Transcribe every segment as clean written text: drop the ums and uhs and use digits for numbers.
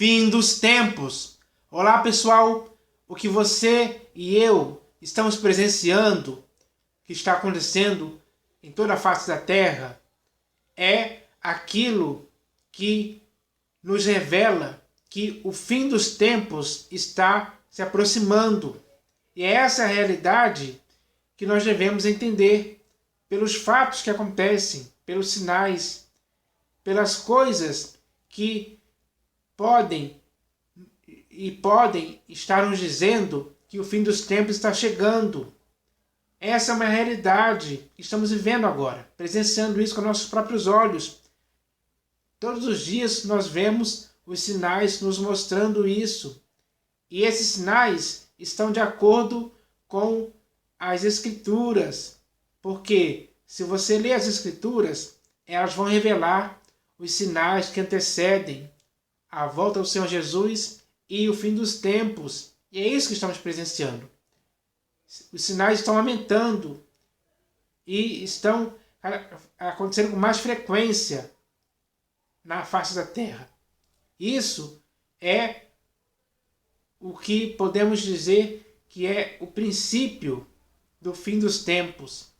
Fim dos tempos. Olá, pessoal. O que você e eu estamos presenciando, que está acontecendo em toda a face da Terra, é aquilo que nos revela que o fim dos tempos está se aproximando. E é essa a realidade que nós devemos entender pelos fatos que acontecem, pelos sinais, pelas coisas que podem estar nos dizendo que o fim dos tempos está chegando. Essa é uma realidade que estamos vivendo agora, presenciando isso com nossos próprios olhos. Todos os dias nós vemos os sinais nos mostrando isso. E esses sinais estão de acordo com as Escrituras. Porque se você ler as Escrituras, elas vão revelar os sinais que antecedem a volta do Senhor Jesus e o fim dos tempos. E é isso que estamos presenciando. Os sinais estão aumentando e estão acontecendo com mais frequência na face da Terra. Isso é o que podemos dizer que é o princípio do fim dos tempos.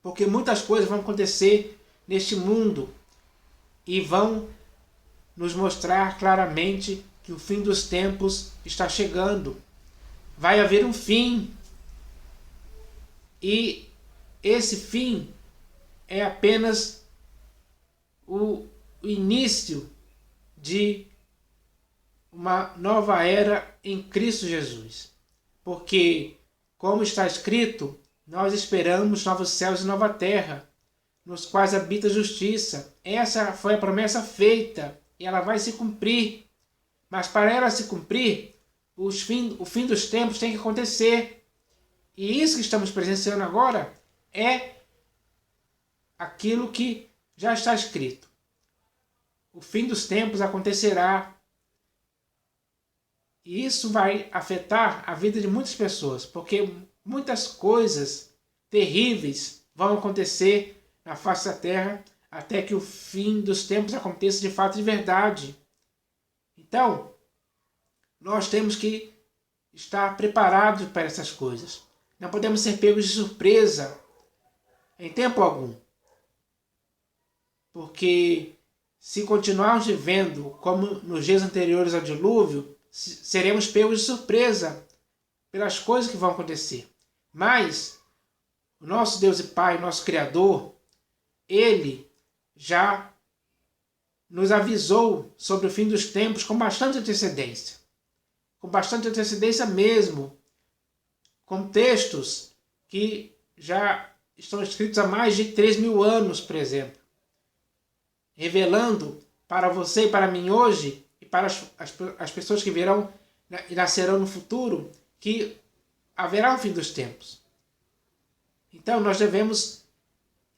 Porque muitas coisas vão acontecer neste mundo e vão nos mostrar claramente que o fim dos tempos está chegando. Vai haver um fim. E esse fim é apenas o início de uma nova era em Cristo Jesus. Porque, como está escrito, nós esperamos novos céus e nova terra, nos quais habita a justiça. Essa foi a promessa feita e ela vai se cumprir. Mas para ela se cumprir, o fim dos tempos tem que acontecer. E isso que estamos presenciando agora é aquilo que já está escrito. O fim dos tempos acontecerá. E isso vai afetar a vida de muitas pessoas, porque muitas coisas terríveis vão acontecer na face da terra até que o fim dos tempos aconteça de fato de verdade. Então, nós temos que estar preparados para essas coisas. Não podemos ser pegos de surpresa em tempo algum. Porque se continuarmos vivendo como nos dias anteriores ao dilúvio, seremos pegos de surpresa pelas coisas que vão acontecer. Mas o nosso Deus e Pai, nosso Criador, Ele já nos avisou sobre o fim dos tempos com bastante antecedência. Com bastante antecedência mesmo. Com textos que já estão escritos há mais de 3.000 anos, por exemplo. Revelando para você e para mim hoje, e para as pessoas que virão e nascerão no futuro, que haverá um fim dos tempos. Então nós devemos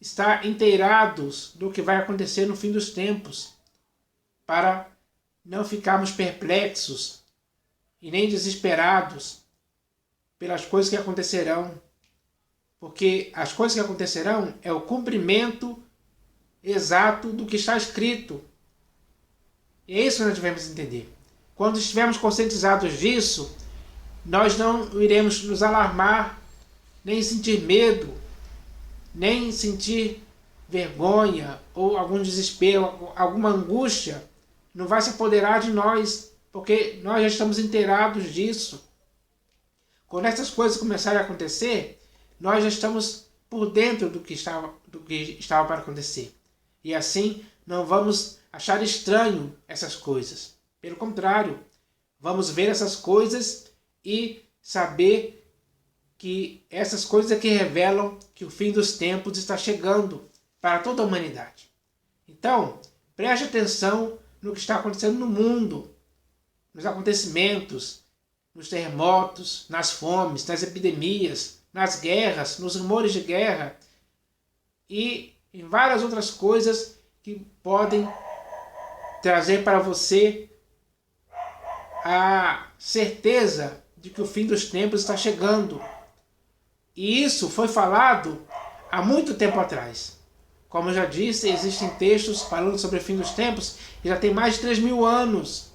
estar inteirados do que vai acontecer no fim dos tempos, para não ficarmos perplexos e nem desesperados pelas coisas que acontecerão. Porque as coisas que acontecerão é o cumprimento exato do que está escrito. E é isso que nós devemos entender. Quando estivermos conscientizados disso, nós não iremos nos alarmar, nem sentir medo, nem sentir vergonha ou algum desespero, alguma angústia. Não vai se apoderar de nós, porque nós já estamos inteirados disso. Quando essas coisas começarem a acontecer, nós já estamos por dentro do que estava para acontecer. E assim não vamos achar estranho essas coisas. Pelo contrário, vamos ver essas coisas e saber que essas coisas é que revelam que o fim dos tempos está chegando para toda a humanidade. Então, preste atenção no que está acontecendo no mundo, nos acontecimentos, nos terremotos, nas fomes, nas epidemias, nas guerras, nos rumores de guerra e em várias outras coisas que podem trazer para você a certeza de que o fim dos tempos está chegando. E isso foi falado há muito tempo atrás. Como eu já disse, existem textos falando sobre o fim dos tempos que já tem mais de 3.000 anos.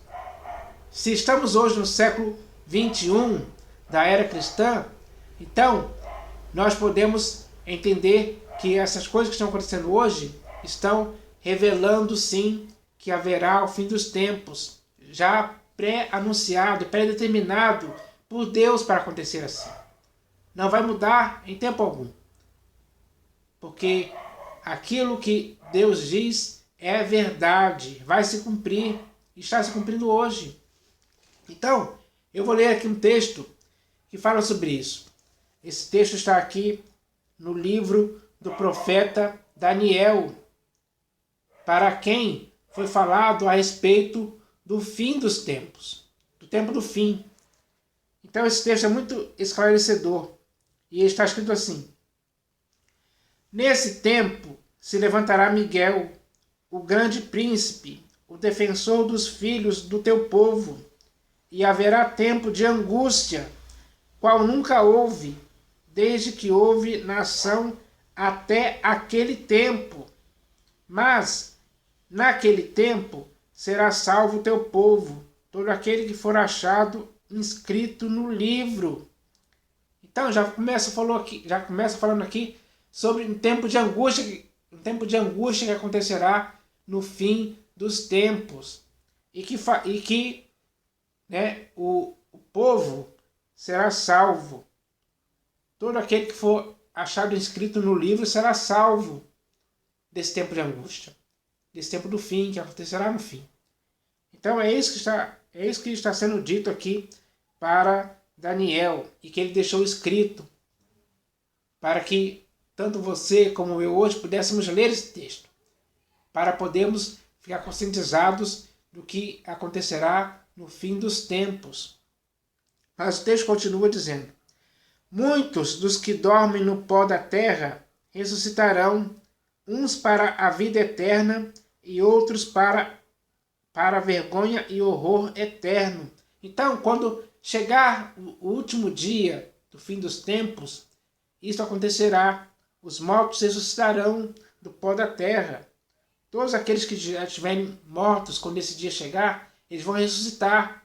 se estamos hoje no século 21 da era cristã, então nós podemos entender que essas coisas que estão acontecendo hoje estão revelando sim que haverá o fim dos tempos, já pré-anunciado, pré-determinado por Deus para acontecer assim. Não vai mudar em tempo algum, porque aquilo que Deus diz é verdade, vai se cumprir, está se cumprindo hoje. Então, eu vou ler aqui um texto que fala sobre isso. Esse texto está aqui no livro do profeta Daniel, para quem foi falado a respeito do fim dos tempos, do tempo do fim. Então esse texto é muito esclarecedor, e está escrito assim: nesse tempo se levantará Miguel, o grande príncipe, o defensor dos filhos do teu povo, e haverá tempo de angústia, qual nunca houve, desde que houve nação até aquele tempo. Mas naquele tempo será salvo o teu povo, todo aquele que for achado inscrito no livro. Então já começa falando aqui sobre um tempo de angústia que acontecerá no fim dos tempos, e que o povo será salvo. Todo aquele que for achado inscrito no livro será salvo desse tempo de angústia, desse tempo do fim, que acontecerá no fim. Então é isso que está sendo dito aqui para Daniel, e que ele deixou escrito para que tanto você como eu hoje pudéssemos ler esse texto, para podermos ficar conscientizados do que acontecerá no fim dos tempos. Mas o texto continua dizendo: muitos dos que dormem no pó da terra ressuscitarão, uns para a vida eterna e outros para a vergonha e horror eterno. Então, quando chegar o último dia do fim dos tempos, isso acontecerá. Os mortos ressuscitarão do pó da terra. Todos aqueles que já estiverem mortos quando esse dia chegar, eles vão ressuscitar.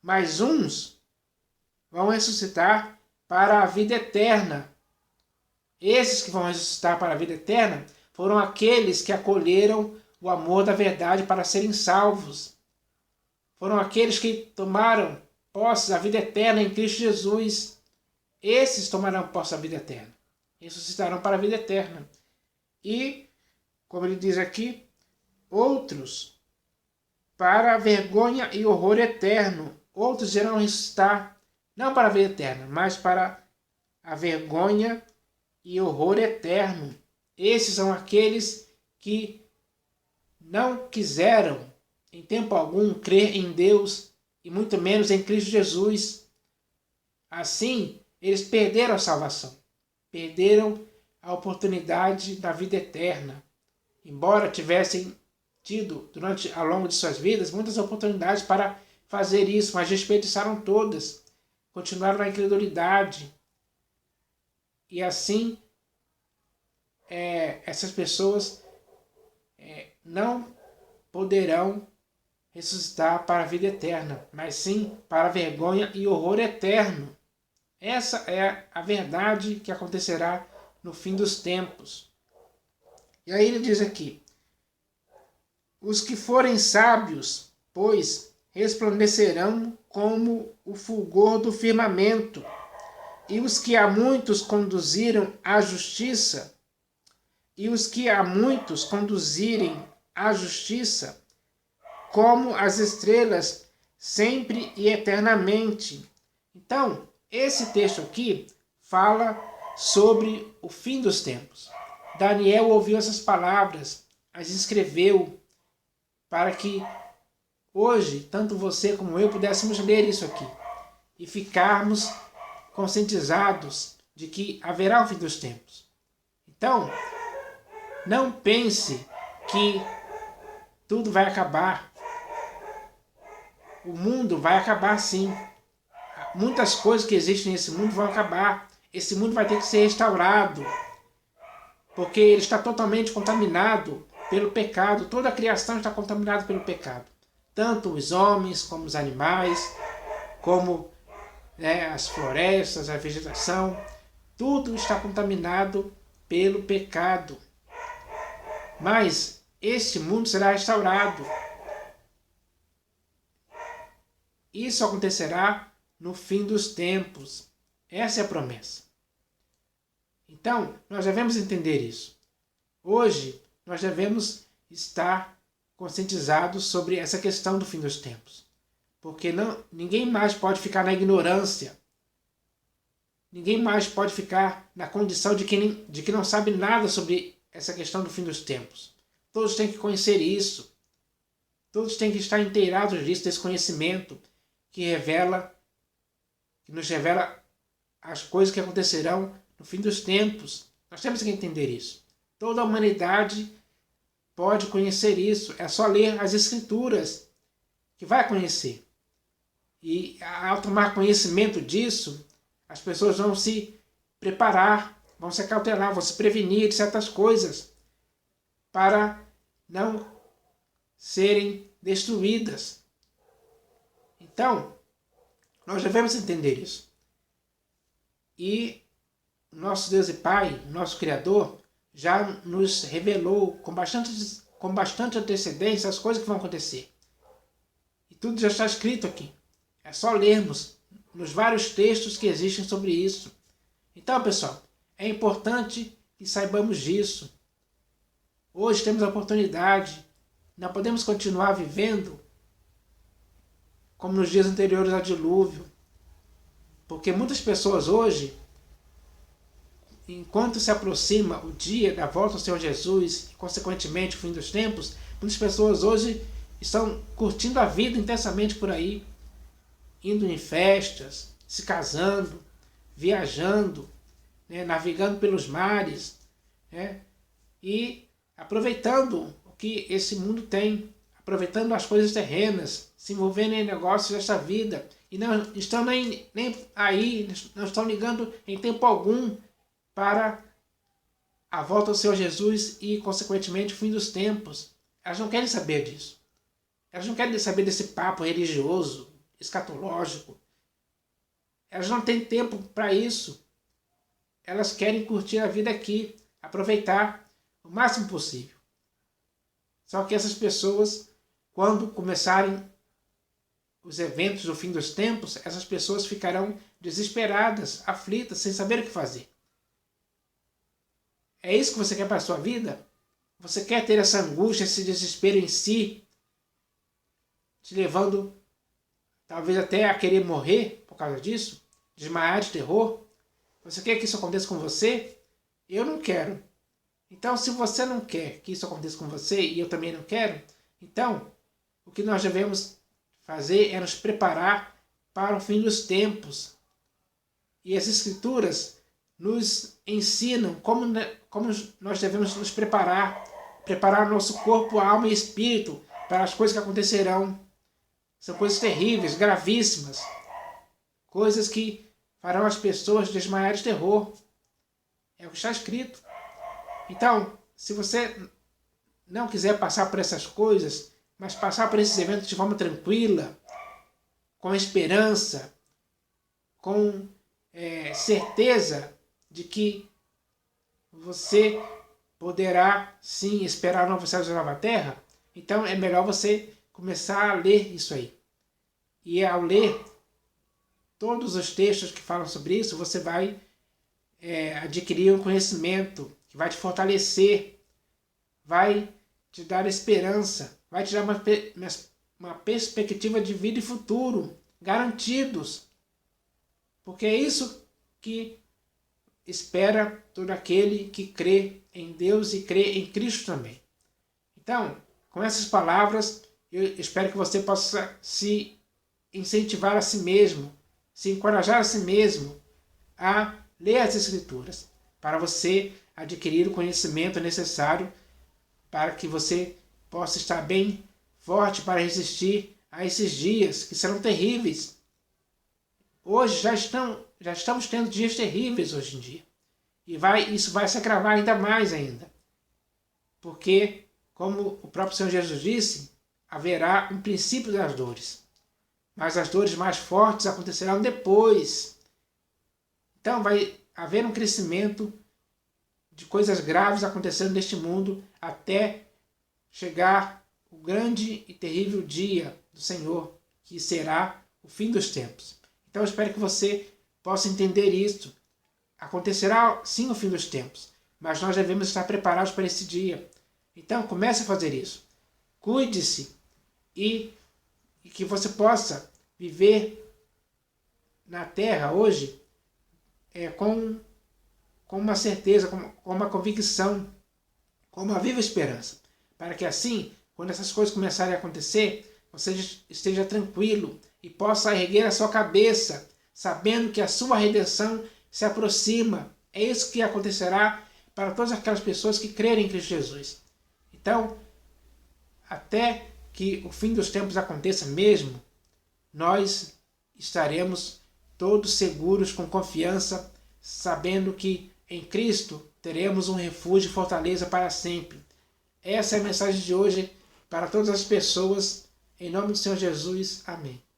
Mas uns vão ressuscitar para a vida eterna. Esses que vão ressuscitar para a vida eterna foram aqueles que acolheram o amor da verdade para serem salvos. Foram aqueles que tomaram posse da vida eterna em Cristo Jesus. Esses tomarão posse da vida eterna. Ressuscitarão para a vida eterna. E, como ele diz aqui, outros para a vergonha e horror eterno. Outros irão ressuscitar, não para a vida eterna, mas para a vergonha e horror eterno. Esses são aqueles que não quiseram, em tempo algum, crer em Deus, e muito menos em Cristo Jesus. Assim, eles perderam a salvação, perderam a oportunidade da vida eterna. Embora tivessem tido, ao longo de suas vidas, muitas oportunidades para fazer isso, mas desperdiçaram todas, continuaram na incredulidade. E assim, essas pessoas não poderão ressuscitar para a vida eterna, mas sim para a vergonha e horror eterno. Essa é a verdade que acontecerá no fim dos tempos. E aí ele diz aqui: os que forem sábios, pois, resplandecerão como o fulgor do firmamento, e os que a muitos conduziram à justiça, como as estrelas, sempre e eternamente. Então, esse texto aqui fala sobre o fim dos tempos. Daniel ouviu essas palavras, as escreveu, para que hoje, tanto você como eu, pudéssemos ler isso aqui e ficarmos conscientizados de que haverá o fim dos tempos. Então, não pense que tudo vai acabar. O mundo vai acabar sim. Muitas coisas que existem nesse mundo vão acabar. Esse mundo vai ter que ser restaurado, porque ele está totalmente contaminado pelo pecado. Toda a criação está contaminada pelo pecado. tanto os homens como os animais, como as florestas, a vegetação, tudo está contaminado pelo pecado. Mas este mundo será restaurado. Isso acontecerá no fim dos tempos. Essa é a promessa. Então, nós devemos entender isso. Hoje, nós devemos estar conscientizados sobre essa questão do fim dos tempos. Porque ninguém mais pode ficar na ignorância. Ninguém mais pode ficar na condição de que não sabe nada sobre essa questão do fim dos tempos. Todos têm que conhecer isso. Todos têm que estar inteirados disso, desse conhecimento que nos revela as coisas que acontecerão no fim dos tempos. Nós temos que entender isso. Toda a humanidade pode conhecer isso. É só ler as Escrituras que vai conhecer. E ao tomar conhecimento disso, as pessoas vão se preparar, vão se acautelar, vão se prevenir de certas coisas para não serem destruídas. Então, nós devemos entender isso. E nosso Deus e Pai, nosso Criador, já nos revelou com bastante antecedência as coisas que vão acontecer. E tudo já está escrito aqui. É só lermos nos vários textos que existem sobre isso. Então, pessoal, é importante que saibamos disso. Hoje temos a oportunidade. Não podemos continuar vivendo como nos dias anteriores ao dilúvio. Porque muitas pessoas hoje, enquanto se aproxima o dia da volta do Senhor Jesus e, consequentemente, o fim dos tempos, muitas pessoas hoje estão curtindo a vida intensamente por aí, indo em festas, se casando, viajando, navegando pelos mares, e aproveitando o que esse mundo tem, aproveitando as coisas terrenas, se envolvendo em negócios desta vida, e não estão nem aí, não estão ligando em tempo algum para a volta do Senhor Jesus e, consequentemente, o fim dos tempos. Elas não querem saber disso. Elas não querem saber desse papo religioso, escatológico. Elas não têm tempo para isso. Elas querem curtir a vida aqui, aproveitar o máximo possível. Só que essas pessoas, quando começarem os eventos do fim dos tempos, essas pessoas ficarão desesperadas, aflitas, sem saber o que fazer. É isso que você quer para a sua vida? Você quer ter essa angústia, esse desespero em si, te levando talvez até a querer morrer por causa disso? Desmaiar de terror? Você quer que isso aconteça com você? Eu não quero. Então, se você não quer que isso aconteça com você e eu também não quero, então o que nós devemos fazer é nos preparar para o fim dos tempos. E as Escrituras nos ensinam como nós devemos nos preparar nosso corpo, alma e espírito para as coisas que acontecerão. São coisas terríveis, gravíssimas, coisas que farão as pessoas desmaiar de terror. É o que está escrito. Então, se você não quiser passar por essas coisas, mas passar por esses eventos de forma tranquila, com esperança, com certeza de que você poderá sim esperar novos céus e nova terra, então é melhor você começar a ler isso aí. E ao ler todos os textos que falam sobre isso, você vai adquirir um conhecimento que vai te fortalecer, vai te dar esperança, vai te dar uma perspectiva de vida e futuro, garantidos. Porque é isso que espera todo aquele que crê em Deus e crê em Cristo também. Então, com essas palavras, eu espero que você possa se incentivar a si mesmo, se encorajar a si mesmo a ler as Escrituras, para você adquirir o conhecimento necessário para que você possa estar bem forte para resistir a esses dias que serão terríveis. Hoje já estamos tendo dias terríveis hoje em dia. E isso vai se agravar ainda mais ainda. Porque, como o próprio Senhor Jesus disse, haverá um princípio das dores. Mas as dores mais fortes acontecerão depois. Então vai haver um crescimento de coisas graves acontecendo neste mundo até chegar o grande e terrível dia do Senhor, que será o fim dos tempos. Então eu espero que você possa entender isso. Acontecerá sim o fim dos tempos, mas nós devemos estar preparados para esse dia. Então comece a fazer isso. Cuide-se e que você possa viver na terra hoje com uma certeza, com uma convicção, com uma viva esperança. Para que assim, quando essas coisas começarem a acontecer, você esteja tranquilo e possa erguer a sua cabeça, sabendo que a sua redenção se aproxima. É isso que acontecerá para todas aquelas pessoas que crerem em Cristo Jesus. Então, até que o fim dos tempos aconteça mesmo, nós estaremos todos seguros, com confiança, sabendo que em Cristo teremos um refúgio e fortaleza para sempre. Essa é a mensagem de hoje para todas as pessoas. Em nome do Senhor Jesus. Amém.